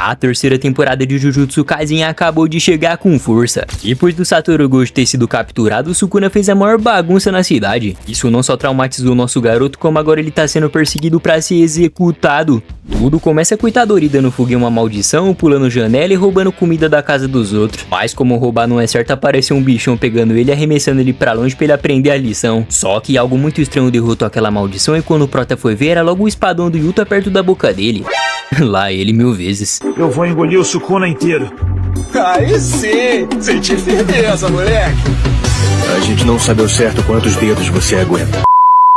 A terceira temporada de Jujutsu Kaisen acabou de chegar com força. Depois do Satoru Gojo ter sido capturado, o Sukuna fez a maior bagunça na cidade. Isso não só traumatizou o nosso garoto, como agora ele tá sendo perseguido pra ser executado. Tudo começa com o Itadori dando fogo em uma maldição, pulando janela e roubando comida da casa dos outros. Mas como roubar não é certo, apareceu um bichão pegando ele e arremessando ele pra longe pra ele aprender a lição. Só que algo muito estranho derrotou aquela maldição e quando o Prota foi ver, era logo o espadão do Yuta perto da boca dele. Lá ele 1000 vezes. Eu vou engolir o Sukuna inteiro. Aí sim! Senti firmeza, moleque! A gente não sabe ao certo quantos dedos você aguenta.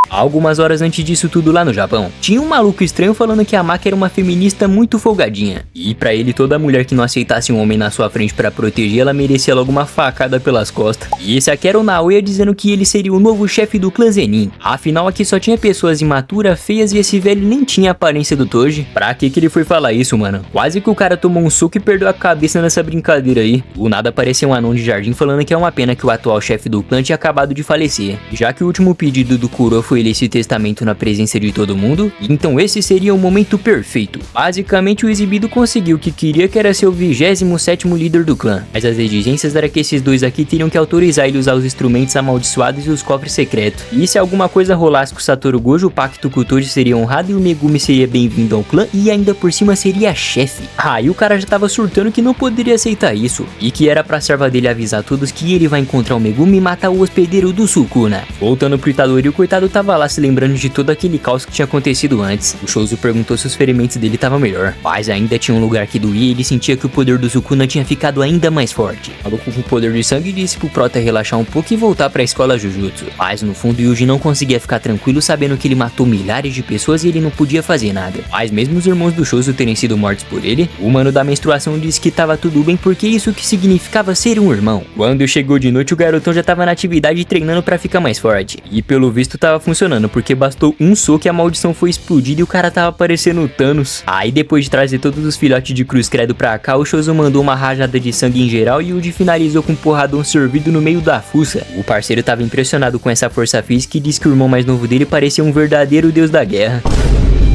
Algumas horas antes disso tudo lá no Japão, tinha um maluco estranho falando que a Maki era uma feminista muito folgadinha. E pra ele, toda mulher que não aceitasse um homem na sua frente pra proteger, ela merecia logo uma facada pelas costas. E esse aqui era o Naoya dizendo que ele seria o novo chefe do clã Zenin. Afinal, aqui só tinha pessoas imaturas, feias e esse velho nem tinha a aparência do Toji. Pra que ele foi falar isso, mano? Quase que o cara tomou um soco e perdeu a cabeça nessa brincadeira aí. Do nada apareceu um anão de jardim falando que é uma pena que o atual chefe do clã tinha acabado de falecer. Já que o último pedido do Kuro foi ler esse testamento na presença de todo mundo, então esse seria o momento perfeito. Basicamente o exibido conseguiu o que queria, que era ser o 27º líder do clã, mas as exigências era que esses dois aqui teriam que autorizar ele a usar os instrumentos amaldiçoados e os cofres secretos. E se alguma coisa rolasse com o Satoru Gojo, o pacto com o Toji seria honrado e o Megumi seria bem-vindo ao clã e ainda por cima seria chefe. Aí o cara já tava surtando que não poderia aceitar isso, e que era pra serva dele avisar todos que ele vai encontrar o Megumi e matar o hospedeiro do Sukuna. Voltando pro Itadori, o coitado tava lá se lembrando de todo aquele caos que tinha acontecido antes. O Shouzu perguntou se os ferimentos dele estavam melhor, mas ainda tinha um lugar que doía e ele sentia que o poder do Sukuna tinha ficado ainda mais forte. O maluco com o poder de sangue disse pro Prota relaxar um pouco e voltar pra escola Jujutsu. Mas no fundo Yuji não conseguia ficar tranquilo sabendo que ele matou milhares de pessoas e ele não podia fazer nada. Mas mesmo os irmãos do Shouzu terem sido mortos por ele, o mano da menstruação disse que tava tudo bem porque isso que significava ser um irmão. Quando chegou de noite o garotão já tava na atividade treinando pra ficar mais forte. E pelo visto tava funcionando, porque bastou um soco e a maldição foi explodida e o cara tava parecendo o Thanos. Aí depois de trazer todos os filhotes de cruz credo pra cá, o Shouzu mandou uma rajada de sangue em geral e o Yuji finalizou com um porradão servido no meio da fuça. O parceiro tava impressionado com essa força física e disse que o irmão mais novo dele parecia um verdadeiro deus da guerra.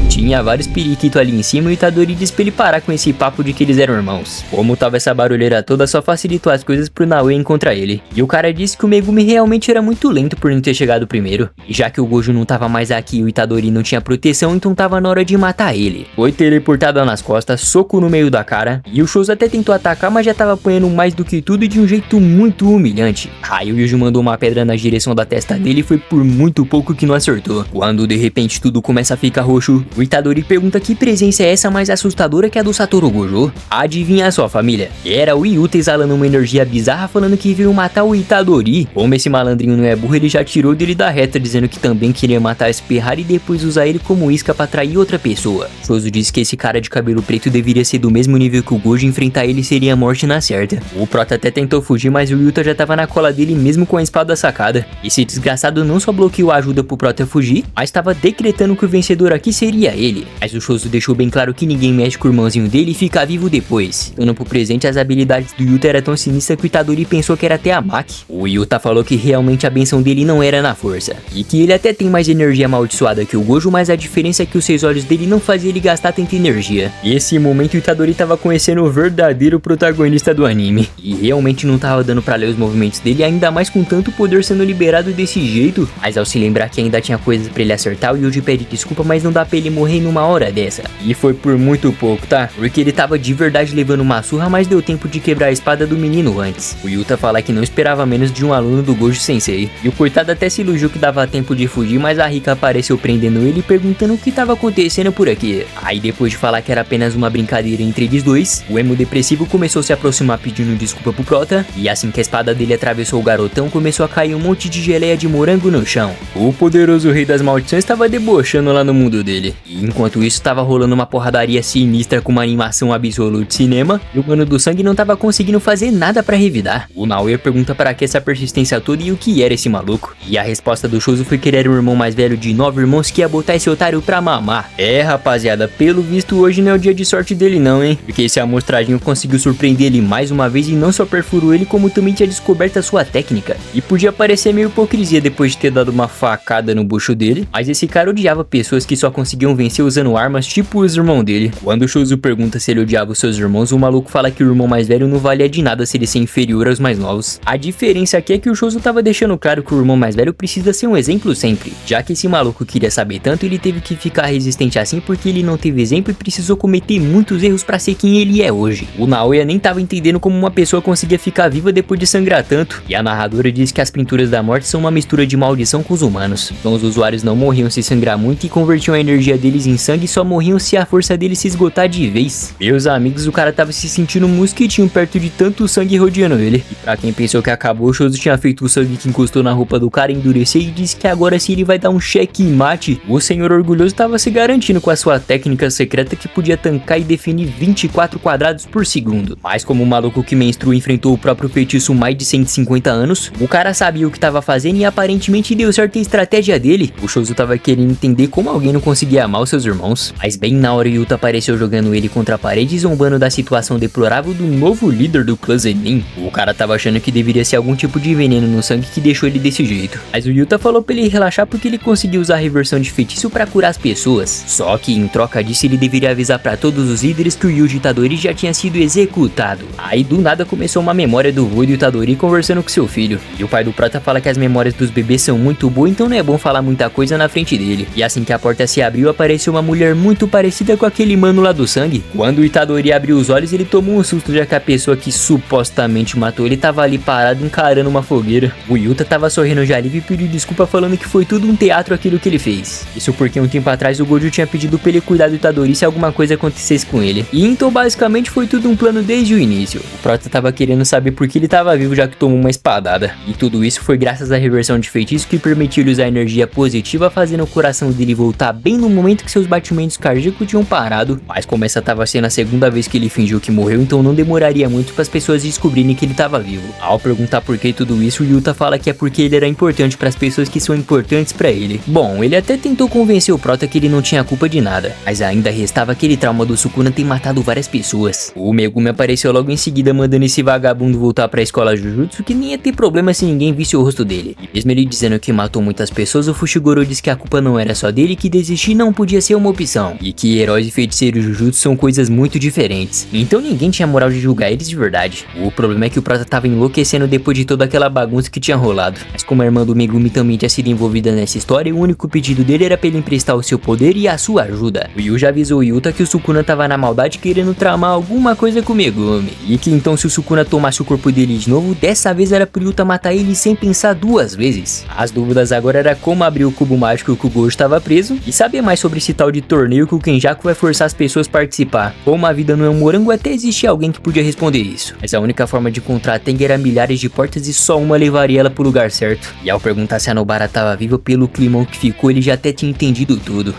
Tinha vários periquitos ali em cima e o Itadori disse pra ele parar com esse papo de que eles eram irmãos. Como tava essa barulheira toda, só facilitou as coisas pro Naoya encontrar ele. E o cara disse que o Megumi realmente era muito lento por não ter chegado primeiro. E já que o Gojo não tava mais aqui e o Itadori não tinha proteção, então tava na hora de matar ele. Foi teleportado nas costas, soco no meio da cara, e o Shouzu até tentou atacar, mas já tava apanhando mais do que tudo e de um jeito muito humilhante. Aí o Yuji mandou uma pedra na direção da testa dele e foi por muito pouco que não acertou. Quando de repente tudo começa a ficar roxo, o Itadori pergunta que presença é essa mais assustadora que a do Satoru Gojo. Adivinha só, família? Era o Yuta exalando uma energia bizarra falando que veio matar o Itadori. Como esse malandrinho não é burro, ele já tirou dele da reta dizendo que também queria matar esse Ferrari e depois usar ele como isca pra atrair outra pessoa. Shouzu disse que esse cara de cabelo preto deveria ser do mesmo nível que o Gojo e enfrentar ele seria a morte na certa. O Prota até tentou fugir, mas o Yuta já tava na cola dele mesmo com a espada sacada. Esse desgraçado não só bloqueou a ajuda pro Prota fugir, mas tava decretando que o vencedor aqui seria ele. Mas o Shouzu deixou bem claro que ninguém mexe com o irmãozinho dele e fica vivo depois. Dando pro presente, as habilidades do Yuta eram tão sinistras que o Itadori pensou que era até a Maki. O Yuta falou que realmente a benção dele não era na força, e que ele até tem mais energia amaldiçoada que o Gojo, mas a diferença é que os 6 olhos dele não faziam ele gastar tanta energia. E esse momento o Itadori tava conhecendo o verdadeiro protagonista do anime, e realmente não tava dando pra ler os movimentos dele, ainda mais com tanto poder sendo liberado desse jeito. Mas ao se lembrar que ainda tinha coisas pra ele acertar, o Yuji pede desculpa, mas não dá pra ele morrer numa hora dessa. E foi por muito pouco, tá? Porque ele tava de verdade levando uma surra, mas deu tempo de quebrar a espada do menino antes. O Yuta fala que não esperava menos de um aluno do Gojo Sensei. E o coitado até se iludiu que dava tempo de fugir, mas a Rika apareceu prendendo ele e perguntando o que tava acontecendo por aqui. Aí depois de falar que era apenas uma brincadeira entre eles dois, o emo depressivo começou a se aproximar pedindo desculpa pro Prota, e assim que a espada dele atravessou o garotão, começou a cair um monte de geleia de morango no chão. O poderoso rei das maldições estava debochando lá no mundo dele. E enquanto isso tava rolando uma porradaria sinistra com uma animação absoluta de cinema, e o mano do sangue não tava conseguindo fazer nada pra revidar. O Naoya pergunta para que essa persistência toda e o que era esse maluco. E a resposta do Shouzu foi que ele era o irmão mais velho de 9 irmãos que ia botar esse otário pra mamar. É, rapaziada, pelo visto hoje não é o dia de sorte dele não, hein? Porque esse amostragem conseguiu surpreender ele mais uma vez e não só perfurou ele, como também tinha descoberto a sua técnica. E podia parecer meio hipocrisia depois de ter dado uma facada no bucho dele, mas esse cara odiava pessoas que só conseguiam vencer convencer usando armas tipo os irmãos dele. Quando o Choso pergunta se ele odiava os seus irmãos, o maluco fala que o irmão mais velho não valia de nada se ele ser inferior aos mais novos. A diferença aqui é que o Choso tava deixando claro que o irmão mais velho precisa ser um exemplo sempre. Já que esse maluco queria saber tanto, ele teve que ficar resistente assim porque ele não teve exemplo e precisou cometer muitos erros pra ser quem ele é hoje. O Naoya nem tava entendendo como uma pessoa conseguia ficar viva depois de sangrar tanto. E a narradora diz que as pinturas da morte são uma mistura de maldição com os humanos. Então os usuários não morriam se sangrar muito e convertiam a energia deles em sangue e só morriam se a força deles se esgotar de vez. Meus amigos, o cara tava se sentindo um mosquitinho perto de tanto sangue rodeando ele. E pra quem pensou que acabou, o Choso tinha feito o sangue que encostou na roupa do cara endurecer e disse que agora se ele vai dar um cheque mate. O senhor orgulhoso tava se garantindo com a sua técnica secreta que podia tancar e definir 24 quadrados por segundo. Mas como o maluco que menstrua enfrentou o próprio feitiço mais de 150 anos, o cara sabia o que tava fazendo e aparentemente deu certo a estratégia dele. O Choso tava querendo entender como alguém não conseguia amar os seus irmãos. Mas bem na hora, Yuta apareceu jogando ele contra a parede e zombando da situação deplorável do novo líder do clã Zenin. O cara tava achando que deveria ser algum tipo de veneno no sangue que deixou ele desse jeito. Mas o Yuta falou pra ele relaxar porque ele conseguiu usar a reversão de feitiço pra curar as pessoas. Só que em troca disso ele deveria avisar pra todos os líderes que o Yuji Itadori já tinha sido executado. Aí do nada começou uma memória do vô do Itadori conversando com seu filho. E o pai do Prota fala que as memórias dos bebês são muito boas, então não é bom falar muita coisa na frente dele. E assim que a porta se abriu, apareceu uma mulher muito parecida com aquele mano lá do sangue. Quando o Itadori abriu os olhos, ele tomou um susto, já que a pessoa que supostamente matou ele tava ali parado encarando uma fogueira. O Yuta tava sorrindo de alívio e pediu desculpa falando que foi tudo um teatro aquilo que ele fez. Isso porque um tempo atrás o Gojo tinha pedido pra ele cuidar do Itadori se alguma coisa acontecesse com ele. E então basicamente foi tudo um plano desde o início. O Prota tava querendo saber por que ele tava vivo já que tomou uma espadada. E tudo isso foi graças à reversão de feitiço que permitiu ele usar energia positiva, fazendo o coração dele voltar bem no momento que seus batimentos cardíacos tinham parado. Mas como essa tava sendo a segunda vez que ele fingiu que morreu, então não demoraria muito para as pessoas descobrirem que ele tava vivo. Ao perguntar por que tudo isso, o Yuta fala que é porque ele era importante para as pessoas que são importantes para ele. Bom, ele até tentou convencer o Prota que ele não tinha culpa de nada, mas ainda restava aquele trauma do Sukuna ter matado várias pessoas. O Megumi apareceu logo em seguida mandando esse vagabundo voltar pra escola Jujutsu, que nem ia ter problema se ninguém visse o rosto dele. E mesmo ele dizendo que matou muitas pessoas, o Fushiguro disse que a culpa não era só dele e que desistir não podia ser uma opção. E que heróis e feiticeiros Jujutsu são coisas muito diferentes. Então ninguém tinha moral de julgar eles de verdade. O problema é que o Prota tava enlouquecendo depois de toda aquela bagunça que tinha rolado. Mas como a irmã do Megumi também tinha sido envolvida nessa história, o único pedido dele era pra ele emprestar o seu poder e a sua ajuda. O Yu já avisou o Yuta que o Sukuna tava na maldade querendo tramar alguma coisa com o Megumi. E que então se o Sukuna tomasse o corpo dele de novo, dessa vez era pro Yuta matar ele sem pensar duas vezes. As dúvidas agora era como abrir o cubo mágico que o Gojo estava preso e saber mais sobre esse tal de torneio que o Kenjaku vai forçar as pessoas a participar. Como a vida não é um morango, até existia alguém que podia responder isso. Mas a única forma de encontrar a Tengen era milhares de portas e só uma levaria ela pro lugar certo. E ao perguntar se a Nobara tava viva, pelo climão que ficou, ele já até tinha entendido tudo.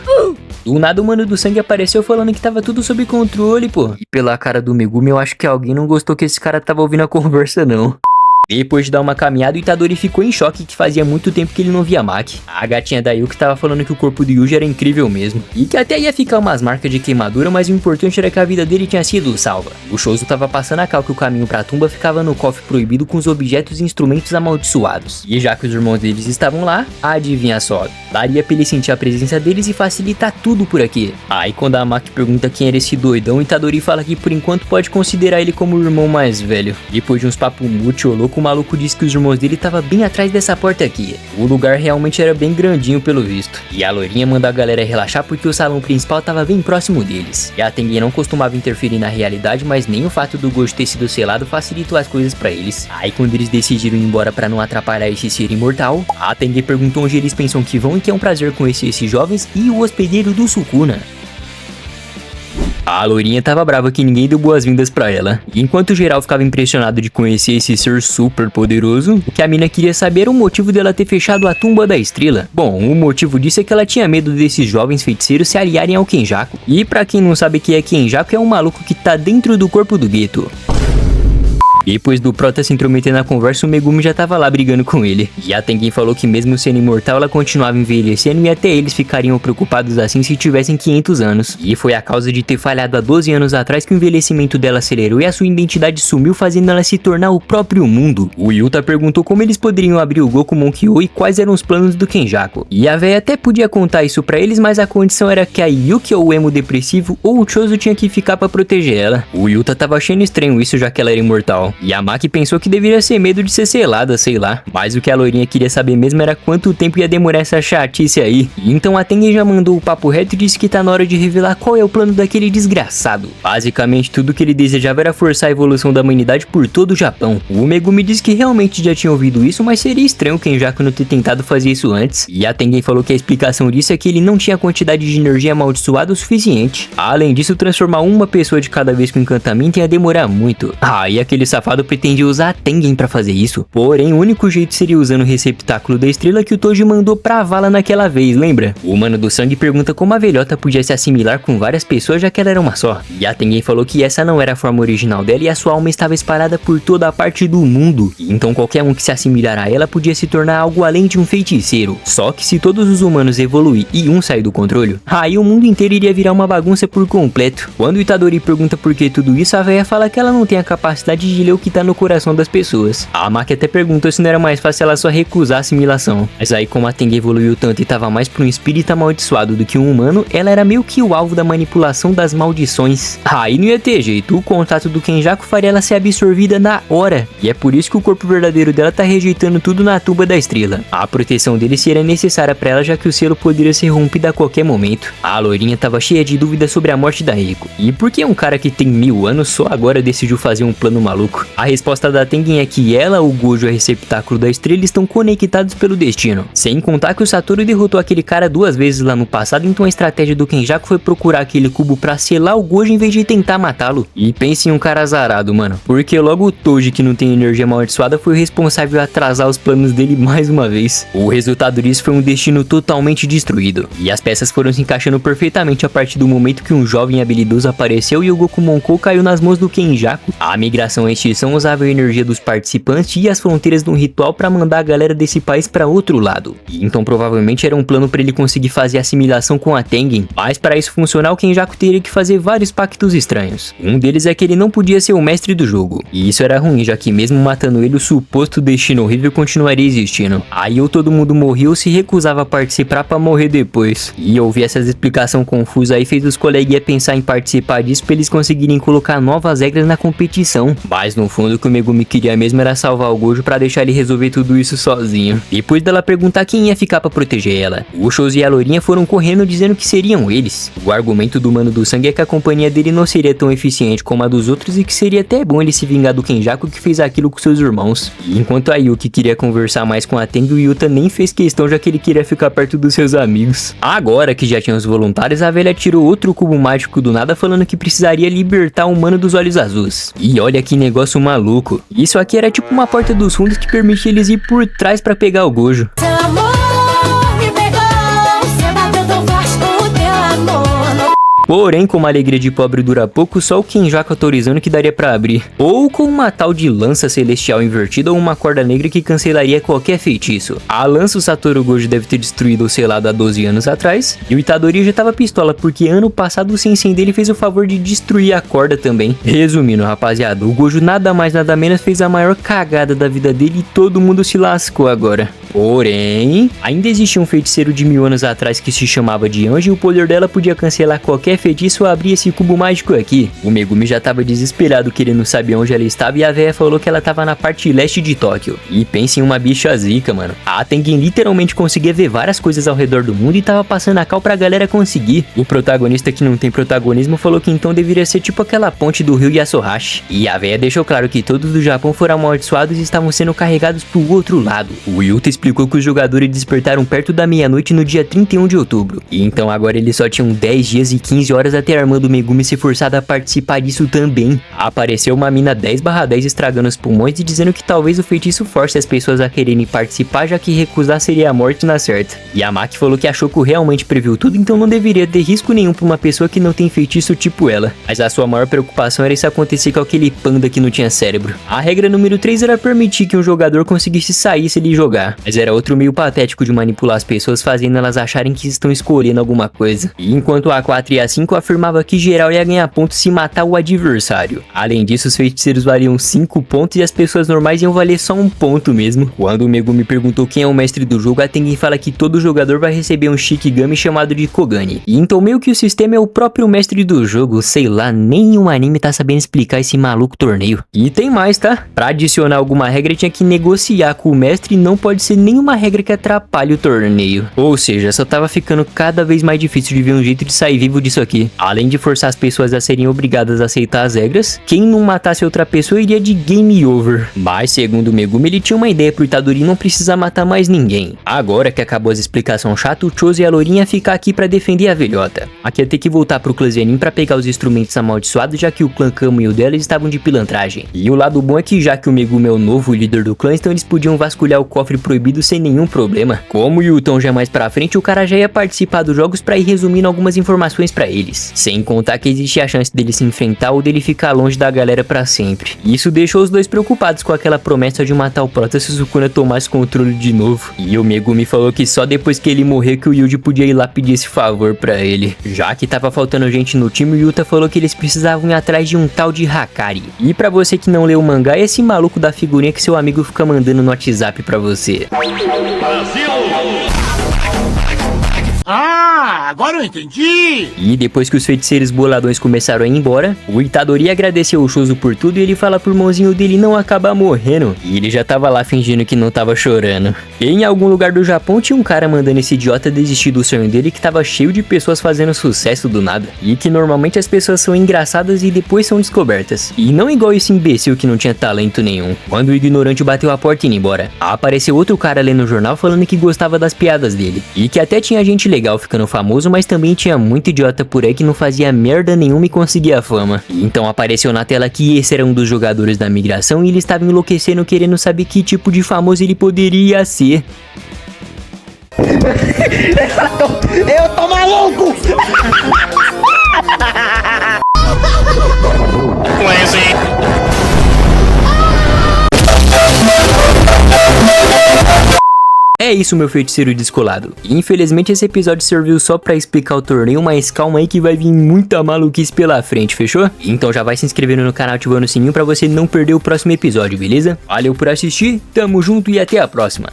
Do nada o mano do sangue apareceu falando que tava tudo sob controle, pô. E pela cara do Megumi, eu acho que alguém não gostou que esse cara tava ouvindo a conversa, não. Depois de dar uma caminhada, o Itadori ficou em choque que fazia muito tempo que ele não via Maki. A gatinha da Yuki tava falando que o corpo do Yuji era incrível mesmo. E que até ia ficar umas marcas de queimadura, mas o importante era que a vida dele tinha sido salva. O Choso tava passando a cal que o caminho pra tumba ficava no cofre proibido com os objetos e instrumentos amaldiçoados. E já que os irmãos deles estavam lá, adivinha só, daria pra ele sentir a presença deles e facilitar tudo por aqui. Aí quando a Maki pergunta quem era esse doidão, o Itadori fala que por enquanto pode considerar ele como o irmão mais velho. Depois de uns papos muito louco, o maluco disse que os irmãos dele estavam bem atrás dessa porta aqui. O lugar realmente era bem grandinho pelo visto. E a loirinha manda a galera relaxar porque o salão principal estava bem próximo deles. E a Tengen não costumava interferir na realidade, mas nem o fato do Gojo ter sido selado facilitou as coisas pra eles. Aí quando eles decidiram ir embora pra não atrapalhar esse ser imortal, a Tengen perguntou onde eles pensam que vão e que é um prazer conhecer esses jovens e o hospedeiro do Sukuna. A loirinha tava brava que ninguém deu boas-vindas pra ela. E enquanto geral ficava impressionado de conhecer esse ser super poderoso, o que a mina queria saber era o motivo dela ter fechado a tumba da estrela. Bom, o motivo disso é que ela tinha medo desses jovens feiticeiros se aliarem ao Kenjaku. E pra quem não sabe o que é Kenjaku, é um maluco que tá dentro do corpo do Geto. Depois do Prota se intrometer na conversa, o Megumi já tava lá brigando com ele. E a Tengen falou que mesmo sendo imortal, ela continuava envelhecendo e até eles ficariam preocupados assim se tivessem 500 anos. E foi a causa de ter falhado há 12 anos atrás que o envelhecimento dela acelerou e a sua identidade sumiu, fazendo ela se tornar o próprio mundo. O Yuta perguntou como eles poderiam abrir o Gokumon Kyo e quais eram os planos do Kenjaku. E a véia até podia contar isso pra eles, mas a condição era que a Yuki ou o emo depressivo ou o Chozo tinha que ficar pra proteger ela. O Yuta tava achando estranho isso, já que ela era imortal. E a Maki pensou que deveria ser medo de ser selada, sei lá. Mas o que a loirinha queria saber mesmo era quanto tempo ia demorar essa chatice aí. E então a Tengen já mandou o papo reto e disse que tá na hora de revelar qual é o plano daquele desgraçado. Basicamente tudo que ele desejava era forçar a evolução da humanidade por todo o Japão. O Megumi disse que realmente já tinha ouvido isso, mas seria estranho o Kenjaku não ter tentado fazer isso antes. E a Tengen falou que a explicação disso é que ele não tinha quantidade de energia amaldiçoada o suficiente. Além disso, transformar uma pessoa de cada vez com encantamento ia demorar muito. E aquele safado pretendia usar a Tengen pra fazer isso. Porém, o único jeito seria usando o receptáculo da estrela que o Toji mandou pra vala naquela vez, lembra? O Mano do Sangue pergunta como a velhota podia se assimilar com várias pessoas já que ela era uma só. E a Tengen falou que essa não era a forma original dela e a sua alma estava espalhada por toda a parte do mundo. Então qualquer um que se assimilar a ela podia se tornar algo além de um feiticeiro. Só que se todos os humanos evoluir e um sair do controle, aí o mundo inteiro iria virar uma bagunça por completo. Quando o Itadori pergunta por que tudo isso, a véia fala que ela não tem a capacidade de ler o que tá no coração das pessoas. A Maki até perguntou se não era mais fácil ela só recusar a assimilação. Mas aí como a Tengen evoluiu tanto e tava mais pra um espírito amaldiçoado do que um humano, ela era meio que o alvo da manipulação das maldições. Aí não ia ter jeito, o contato do Kenjaku faria ela ser absorvida na hora. E é por isso que o corpo verdadeiro dela tá rejeitando tudo na tuba da estrela. A proteção dele seria necessária pra ela, já que o selo poderia ser rompido a qualquer momento. A loirinha tava cheia de dúvidas sobre a morte da Riko. E por que um cara que tem 1000 anos só agora decidiu fazer um plano maluco? A resposta da Tengen é que ela, o Gojo e o receptáculo da estrela estão conectados pelo destino. Sem contar que o Satoru derrotou aquele cara 2 vezes lá no passado, então a estratégia do Kenjaku foi procurar aquele cubo pra selar o Gojo em vez de tentar matá-lo. E pense em um cara azarado, mano. Porque logo o Toji, que não tem energia amaldiçoada, foi o responsável a atrasar os planos dele mais uma vez. O resultado disso foi um destino totalmente destruído. E as peças foram se encaixando perfeitamente a partir do momento que um jovem habilidoso apareceu e o Gokumon Ko caiu nas mãos do Kenjaku. A migração e extinção usava a energia dos participantes e as fronteiras de um ritual para mandar a galera desse país para outro lado. E então provavelmente era um plano para ele conseguir fazer a assimilação com a Tengen. Mas para isso funcionar, o Kenjaku teria que fazer vários pactos estranhos. Um deles é que ele não podia ser o mestre do jogo. E isso era ruim, já que mesmo matando ele, o suposto destino horrível continuaria existindo. Aí ou todo mundo morria ou se recusava a participar pra morrer depois. E ouvir essas explicações confusas aí fez os coleguinhas pensar em participar disso pra eles conseguirem colocar novas regras na competição. Mas no fundo o que o Megumi queria mesmo era salvar o Gojo pra deixar ele resolver tudo isso sozinho. Depois dela perguntar quem ia ficar pra proteger ela, o Chozo e a Lourinha foram correndo dizendo que seriam eles. O argumento do Mano do Sangue é que a companhia dele não seria tão eficiente como a dos outros e que seria até bom ele se vingar do Kenjaku que fez aquilo com seus irmãos. E enquanto a Yuki queria conversar mais com a Tengen, o Yuta nem fez questão, já que ele queria ficar perto dos seus amigos. Agora que já tinha os voluntários, a velha tirou outro cubo mágico do nada falando que precisaria libertar o Mano dos Olhos Azuis. E olha que negócio maluco. Isso aqui era tipo uma porta dos fundos que permitia eles ir por trás pra pegar o Gojo. Seu amor me pegou, você bateu tão forte com o teu amor. Porém, como a alegria de pobre dura pouco, só o Kenjaku autorizando que daria pra abrir. Ou com uma tal de lança celestial invertida ou uma corda negra que cancelaria qualquer feitiço. A lança o Satoru Gojo deve ter destruído ou selado há 12 anos atrás. E o Itadori já tava pistola, porque ano passado o sensei dele fez o favor de destruir a corda também. Resumindo, rapaziada, o Gojo nada mais nada menos fez a maior cagada da vida dele e todo mundo se lascou agora. Porém, ainda existia um feiticeiro de 1000 anos atrás que se chamava de Anjo e o poder dela podia cancelar qualquer feitiço ou abrir esse cubo mágico aqui. O Megumi já tava desesperado querendo saber onde ela estava e a véia falou que ela tava na parte leste de Tóquio. E pense em uma bicha zica, mano. A Tengen literalmente conseguia ver várias coisas ao redor do mundo e tava passando a cal pra galera conseguir. O protagonista que não tem protagonismo falou que então deveria ser tipo aquela ponte do rio Yasuhashi. E a véia deixou claro que todos do Japão foram amaldiçoados e estavam sendo carregados pro outro lado. O Yuta explicou que os jogadores despertaram perto da meia-noite no dia 31 de outubro. E então agora eles só tinham 10 dias e 15 horas até Armando Megumi ser forçado a participar disso também. Apareceu uma mina 10/10 estragando os pulmões e dizendo que talvez o feitiço force as pessoas a quererem participar, já que recusar seria a morte na certa. E a Maki falou que a Shoko realmente previu tudo, então não deveria ter risco nenhum pra uma pessoa que não tem feitiço tipo ela. Mas a sua maior preocupação era isso acontecer com aquele panda que não tinha cérebro. A regra número 3 era permitir que um jogador conseguisse sair se ele jogar. Mas era outro meio patético de manipular as pessoas, fazendo elas acharem que estão escolhendo alguma coisa. E enquanto a 4 e a 5 afirmava que geral ia ganhar pontos se matar o adversário. Além disso, os feiticeiros valiam 5 pontos e as pessoas normais iam valer só 1 ponto mesmo. Quando o Megumi perguntou quem é o mestre do jogo, a Tengen fala que todo jogador vai receber um Shikigami chamado de Kogani. E então meio que o sistema é o próprio mestre do jogo, sei lá, nem um anime tá sabendo explicar esse maluco torneio. E tem mais, tá? Pra adicionar alguma regra tinha que negociar com o mestre e não pode ser nenhuma regra que atrapalhe o torneio. Ou seja, só tava ficando cada vez mais difícil de ver um jeito de sair vivo disso aqui. Além de forçar as pessoas a serem obrigadas a aceitar as regras, quem não matasse outra pessoa iria de game over. Mas segundo o Megumi, ele tinha uma ideia pro Itadori não precisar matar mais ninguém. Agora que acabou as explicações chatas, o Chose e a Lourinha ficar aqui pra defender a velhota. Aqui ia ter que voltar pro clã Zenin pra pegar os instrumentos amaldiçoados, já que o clã Kamo e o dela estavam de pilantragem. E o lado bom é que já que o Megumi é o novo líder do clã, então eles podiam vasculhar o cofre proibido sem nenhum problema. Como o Yuton já é mais pra frente, o cara já ia participar dos jogos pra ir resumindo algumas informações pra eles. Sem contar que existe a chance dele se enfrentar ou dele ficar longe da galera pra sempre. Isso deixou os dois preocupados com aquela promessa de matar o Prota se o Sukuna tomasse controle de novo. E o Megumi falou que só depois que ele morrer que o Yuji podia ir lá pedir esse favor pra ele. Já que tava faltando gente no time, o Yuta falou que eles precisavam ir atrás de um tal de Hakari. E pra você que não leu o mangá, é esse maluco da figurinha que seu amigo fica mandando no WhatsApp pra você. Ah, agora eu entendi! E depois que os feiticeiros boladões começaram a ir embora, o Itadori agradeceu o Shoso por tudo e ele fala pro irmãozinho dele não acabar morrendo. E ele já tava lá fingindo que não tava chorando. E em algum lugar do Japão tinha um cara mandando esse idiota desistir do sonho dele que tava cheio de pessoas fazendo sucesso do nada. E que normalmente as pessoas são engraçadas e depois são descobertas. E não igual esse imbecil que não tinha talento nenhum. Quando o ignorante bateu a porta e ia embora, apareceu outro cara lendo o jornal falando que gostava das piadas dele. E que até tinha gente legal ficando famoso, mas também tinha muito idiota por aí que não fazia merda nenhuma e conseguia fama. E então apareceu na tela que esse era um dos jogadores da migração e ele estava enlouquecendo querendo saber que tipo de famoso ele poderia ser. Eu tô maluco! É isso, meu feiticeiro descolado. Infelizmente esse episódio serviu só pra explicar o torneio, mas calma aí que vai vir muita maluquice pela frente, fechou? Então já vai se inscrevendo no canal, ativando o sininho pra você não perder o próximo episódio, beleza? Valeu por assistir, tamo junto e até a próxima.